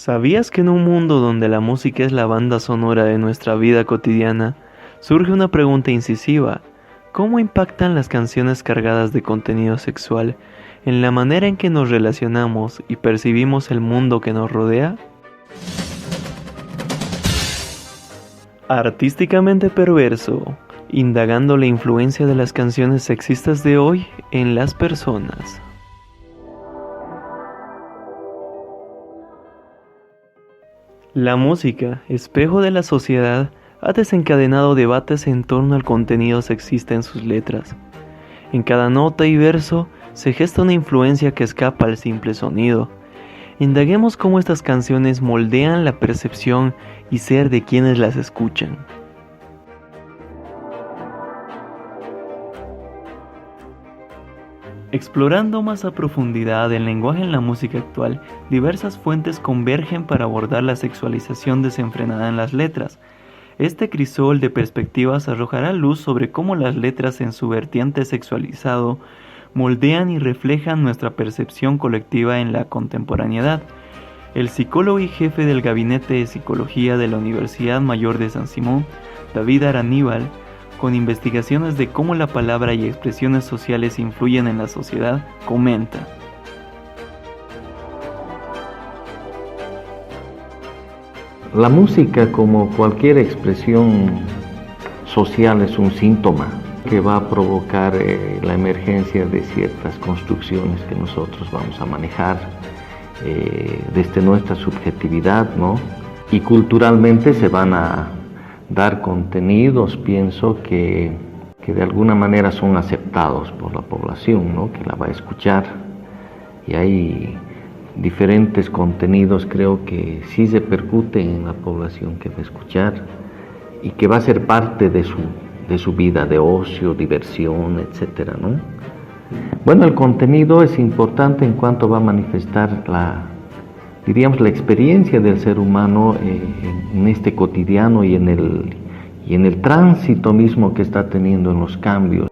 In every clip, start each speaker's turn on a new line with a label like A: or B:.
A: ¿Sabías que en un mundo donde la música es la banda sonora de nuestra vida cotidiana, surge una pregunta incisiva? ¿Cómo impactan las canciones cargadas de contenido sexual en la manera en que nos relacionamos y percibimos el mundo que nos rodea? Artísticamente perverso, indagando la influencia de las canciones sexistas de hoy en las personas. La música, espejo de la sociedad, ha desencadenado debates en torno al contenido sexista en sus letras. En cada nota y verso se gesta una influencia que escapa al simple sonido. Indaguemos cómo estas canciones moldean la percepción y ser de quienes las escuchan. Explorando más a profundidad el lenguaje en la música actual, diversas fuentes convergen para abordar la sexualización desenfrenada en las letras. Este crisol de perspectivas arrojará luz sobre cómo las letras en su vertiente sexualizado moldean y reflejan nuestra percepción colectiva en la contemporaneidad. El psicólogo y jefe del Gabinete de Psicología de la Universidad Mayor de San Simón, David Araníbal, con investigaciones de cómo la palabra y expresiones sociales influyen en la sociedad, comenta:
B: la música, como cualquier expresión social, es un síntoma que va a provocar la emergencia de ciertas construcciones que nosotros vamos a manejar desde nuestra subjetividad, ¿no? Y culturalmente se van a dar contenidos, pienso, que de alguna manera son aceptados por la población, ¿no? Que la va a escuchar. Y hay diferentes contenidos, creo que sí se repercuten en la población que va a escuchar y que va a ser parte de su vida de ocio, diversión, etcétera, ¿no? Bueno, el contenido es importante en cuanto va a manifestar la experiencia del ser humano en este cotidiano y en el tránsito mismo que está teniendo en los cambios.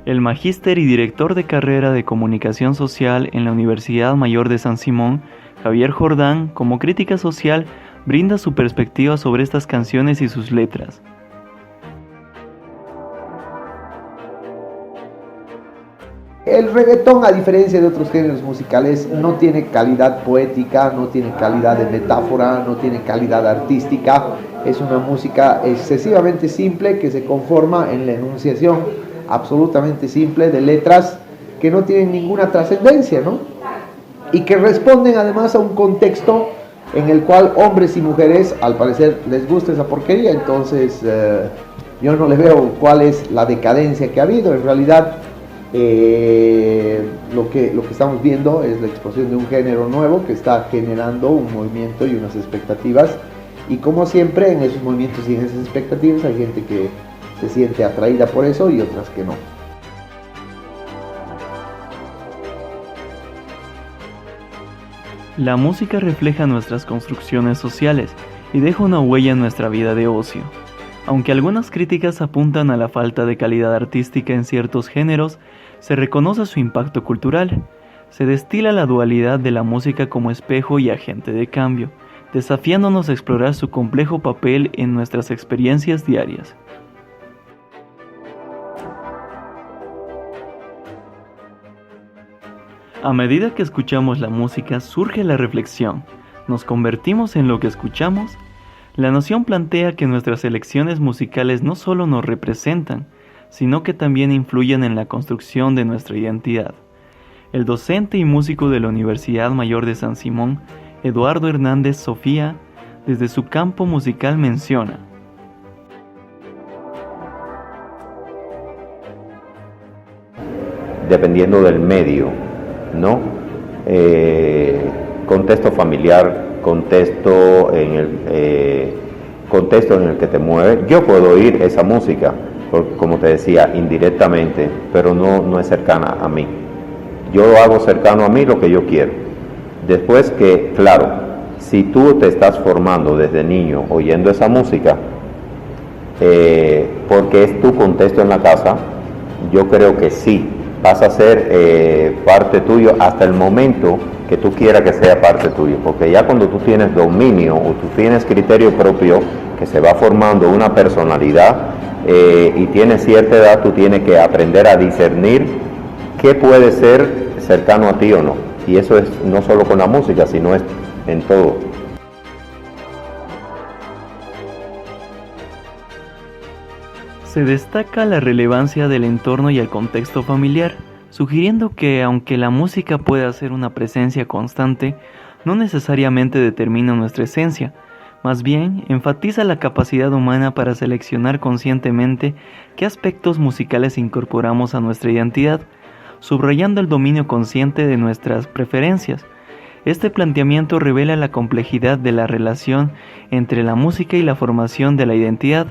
A: El magíster y director de carrera de Comunicación Social en la Universidad Mayor de San Simón, Javier Jordán, como crítica social, brinda su perspectiva sobre estas canciones y sus letras.
C: El reggaetón, a diferencia de otros géneros musicales, no tiene calidad poética, no tiene calidad de metáfora, no tiene calidad artística. Es una música excesivamente simple que se conforma en la enunciación absolutamente simple de letras que no tienen ninguna trascendencia, ¿no? Y que responden además a un contexto en el cual hombres y mujeres, al parecer, les gusta esa porquería. Entonces yo no le veo cuál es la decadencia que ha habido. En realidad lo que estamos viendo es la explosión de un género nuevo que está generando un movimiento y unas expectativas, y como siempre en esos movimientos y en esas expectativas hay gente que se siente atraída por eso y otras que no.
A: La música refleja nuestras construcciones sociales y deja una huella en nuestra vida de ocio. Aunque algunas críticas apuntan a la falta de calidad artística en ciertos géneros, se reconoce su impacto cultural. Se destila la dualidad de la música como espejo y agente de cambio, desafiándonos a explorar su complejo papel en nuestras experiencias diarias. A medida que escuchamos la música, surge la reflexión. ¿Nos convertimos en lo que escuchamos? La noción plantea que nuestras elecciones musicales no solo nos representan, sino que también influyen en la construcción de nuestra identidad. El docente y músico de la Universidad Mayor de San Simón, Eduardo Hernández Sofía, desde su campo musical menciona:
D: dependiendo del medio, ¿no? Contexto familiar, contexto en el que te mueve. Yo puedo oír esa música, como te decía, indirectamente, pero no es cercana a mí. Yo hago cercano a mí lo que yo quiero. Después que, claro, si tú te estás formando desde niño oyendo esa música, porque es tu contexto en la casa, yo creo que sí, pasa a ser parte tuyo hasta el momento que tú quieras que sea parte tuyo, porque ya cuando tú tienes dominio o tú tienes criterio propio, que se va formando una personalidad y tienes cierta edad, tú tienes que aprender a discernir qué puede ser cercano a ti o no, y eso es no solo con la música, sino es en todo.
A: Se destaca la relevancia del entorno y el contexto familiar, sugiriendo que aunque la música pueda ser una presencia constante, no necesariamente determina nuestra esencia, más bien enfatiza la capacidad humana para seleccionar conscientemente qué aspectos musicales incorporamos a nuestra identidad, subrayando el dominio consciente de nuestras preferencias. Este planteamiento revela la complejidad de la relación entre la música y la formación de la identidad,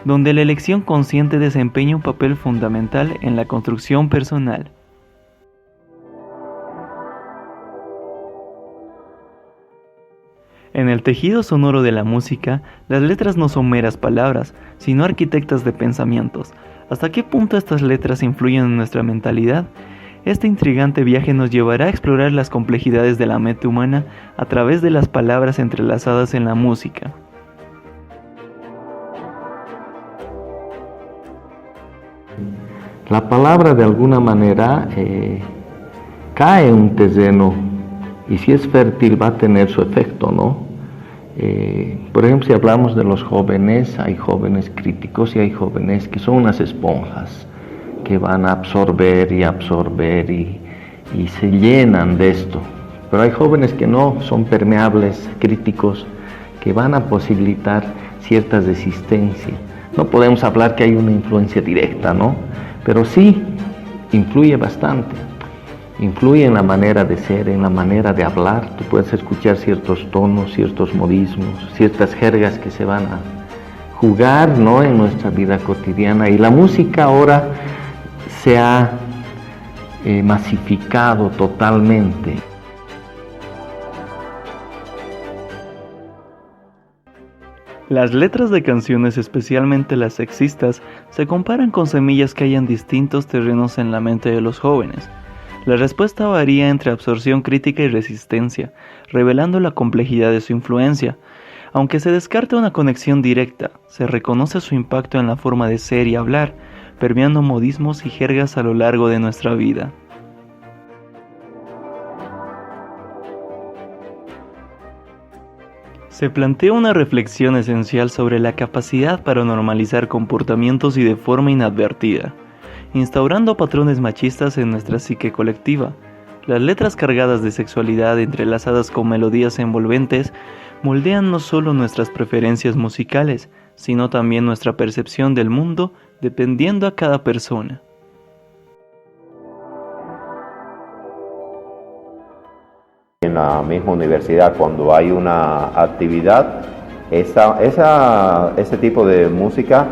A: donde la elección consciente desempeña un papel fundamental en la construcción personal. En el tejido sonoro de la música, las letras no son meras palabras, sino arquitectas de pensamientos. ¿Hasta qué punto estas letras influyen en nuestra mentalidad? Este intrigante viaje nos llevará a explorar las complejidades de la mente humana a través de las palabras entrelazadas en la música.
B: La palabra de alguna manera cae en un terreno y si es fértil va a tener su efecto, ¿no? Por ejemplo, si hablamos de los jóvenes, hay jóvenes críticos y hay jóvenes que son unas esponjas que van a absorber y se llenan de esto. Pero hay jóvenes que no son permeables, críticos, que van a posibilitar cierta resistencia. No podemos hablar que hay una influencia directa, ¿no? Pero sí influye bastante. Influye en la manera de ser, en la manera de hablar. Tú puedes escuchar ciertos tonos, ciertos modismos, ciertas jergas que se van a jugar, ¿no?, en nuestra vida cotidiana. Y la música ahora se ha masificado totalmente.
A: Las letras de canciones, especialmente las sexistas, se comparan con semillas que hay en distintos terrenos en la mente de los jóvenes. La respuesta varía entre absorción crítica y resistencia, revelando la complejidad de su influencia. Aunque se descarta una conexión directa, se reconoce su impacto en la forma de ser y hablar, permeando modismos y jergas a lo largo de nuestra vida. Se plantea una reflexión esencial sobre la capacidad para normalizar comportamientos y de forma inadvertida, instaurando patrones machistas en nuestra psique colectiva. Las letras cargadas de sexualidad entrelazadas con melodías envolventes moldean no solo nuestras preferencias musicales, sino también nuestra percepción del mundo, dependiendo a cada persona.
D: En la misma universidad, cuando hay una actividad, ese tipo de música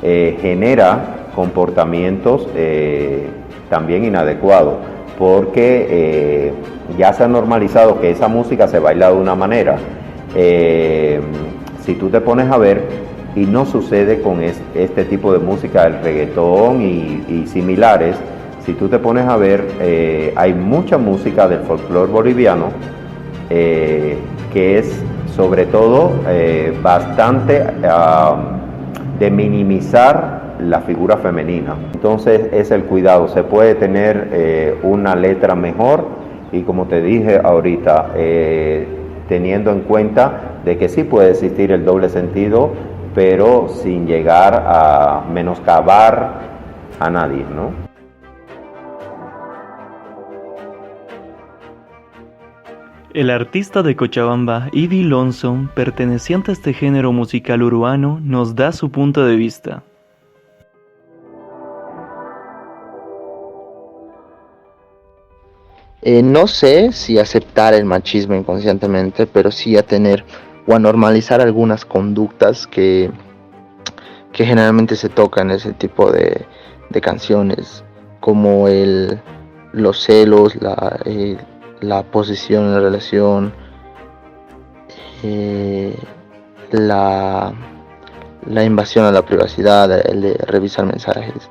D: genera comportamientos también inadecuados, porque ya se ha normalizado que esa música se baila de una manera. Si tú te pones a ver, y no sucede con este tipo de música, el reggaetón y similares, si tú te pones a ver, hay mucha música del folclore boliviano que es sobre todo bastante de minimizar la figura femenina. Entonces es el cuidado, se puede tener una letra mejor y, como te dije ahorita, teniendo en cuenta de que sí puede existir el doble sentido, pero sin llegar a menoscabar a nadie, ¿no?
A: El artista de Cochabamba, Ivy Lonson, perteneciente a este género musical urbano, nos da su punto de vista.
E: No sé si aceptar el machismo inconscientemente, pero sí a tener o a normalizar algunas conductas que generalmente se tocan en ese tipo de canciones, como los celos, la posesión en la relación, la invasión a la privacidad, el de revisar mensajes.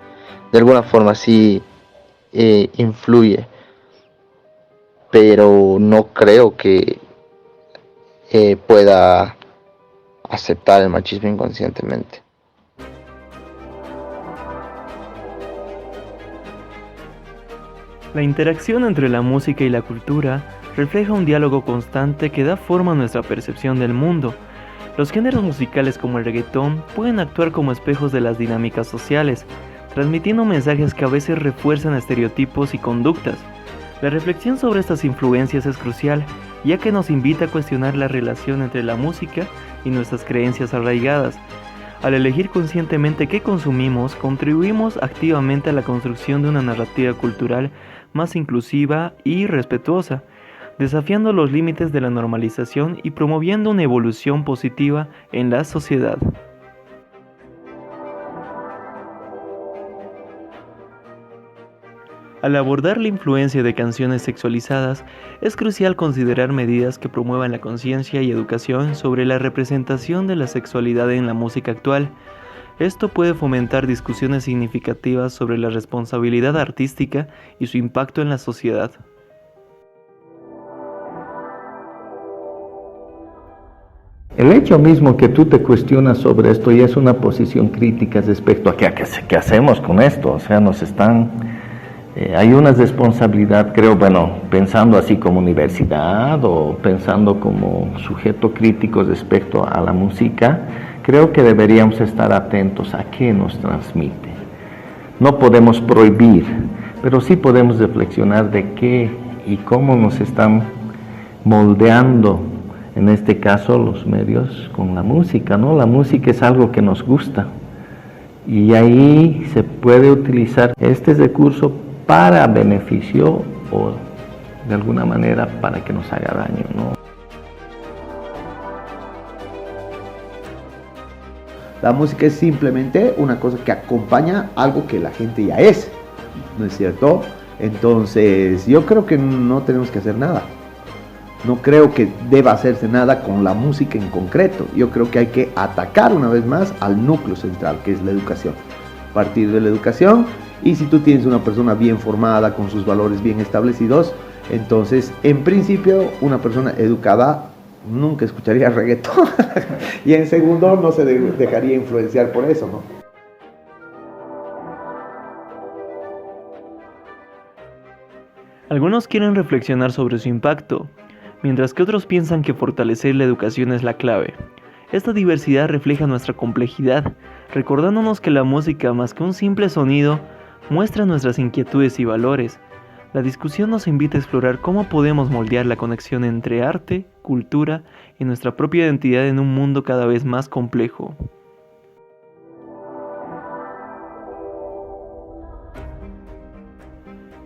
E: De alguna forma sí influye, pero no creo que pueda aceptar el machismo inconscientemente.
A: La interacción entre la música y la cultura refleja un diálogo constante que da forma a nuestra percepción del mundo. Los géneros musicales como el reggaetón pueden actuar como espejos de las dinámicas sociales, transmitiendo mensajes que a veces refuerzan estereotipos y conductas. La reflexión sobre estas influencias es crucial, ya que nos invita a cuestionar la relación entre la música y nuestras creencias arraigadas. Al elegir conscientemente qué consumimos, contribuimos activamente a la construcción de una narrativa cultural más inclusiva y respetuosa, desafiando los límites de la normalización y promoviendo una evolución positiva en la sociedad. Al abordar la influencia de canciones sexualizadas, es crucial considerar medidas que promuevan la conciencia y educación sobre la representación de la sexualidad en la música actual. Esto puede fomentar discusiones significativas sobre la responsabilidad artística y su impacto en la sociedad.
B: El hecho mismo que tú te cuestionas sobre esto ya es una posición crítica respecto a qué hacemos con esto. O sea, hay una responsabilidad, creo, pensando así como universidad o pensando como sujeto crítico respecto a la música, creo que deberíamos estar atentos a qué nos transmite. No podemos prohibir, pero sí podemos reflexionar de qué y cómo nos están moldeando, en este caso los medios, con la música, ¿no? La música es algo que nos gusta y ahí se puede utilizar este recurso para beneficio o de alguna manera para que nos haga daño, ¿no?
C: La música es simplemente una cosa que acompaña algo que la gente ya es, ¿no es cierto? Entonces, yo creo que no tenemos que hacer nada. No creo que deba hacerse nada con la música en concreto. Yo creo que hay que atacar una vez más al núcleo central, que es la educación. Partir de la educación, y si tú tienes una persona bien formada, con sus valores bien establecidos, entonces, en principio, una persona educada nunca escucharía reggaetón. Y en segundo, no se dejaría influenciar por eso, ¿no?
A: Algunos quieren reflexionar sobre su impacto, mientras que otros piensan que fortalecer la educación es la clave. Esta diversidad refleja nuestra complejidad, recordándonos que la música, más que un simple sonido, muestra nuestras inquietudes y valores. La discusión nos invita a explorar cómo podemos moldear la conexión entre arte, cultura y nuestra propia identidad en un mundo cada vez más complejo.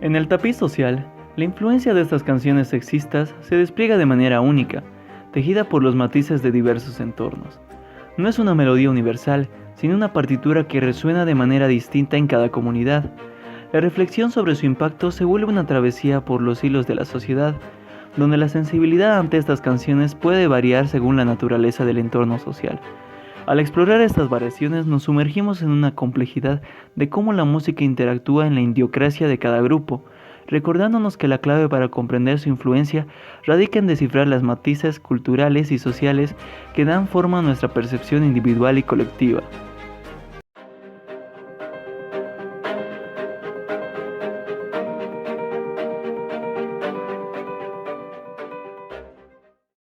A: En el tapiz social, la influencia de estas canciones sexistas se despliega de manera única, tejida por los matices de diversos entornos. No es una melodía universal, sino una partitura que resuena de manera distinta en cada comunidad. La reflexión sobre su impacto se vuelve una travesía por los hilos de la sociedad, donde la sensibilidad ante estas canciones puede variar según la naturaleza del entorno social. Al explorar estas variaciones nos sumergimos en una complejidad de cómo la música interactúa en la idiosincrasia de cada grupo, recordándonos que la clave para comprender su influencia radica en descifrar las matices culturales y sociales que dan forma a nuestra percepción individual y colectiva.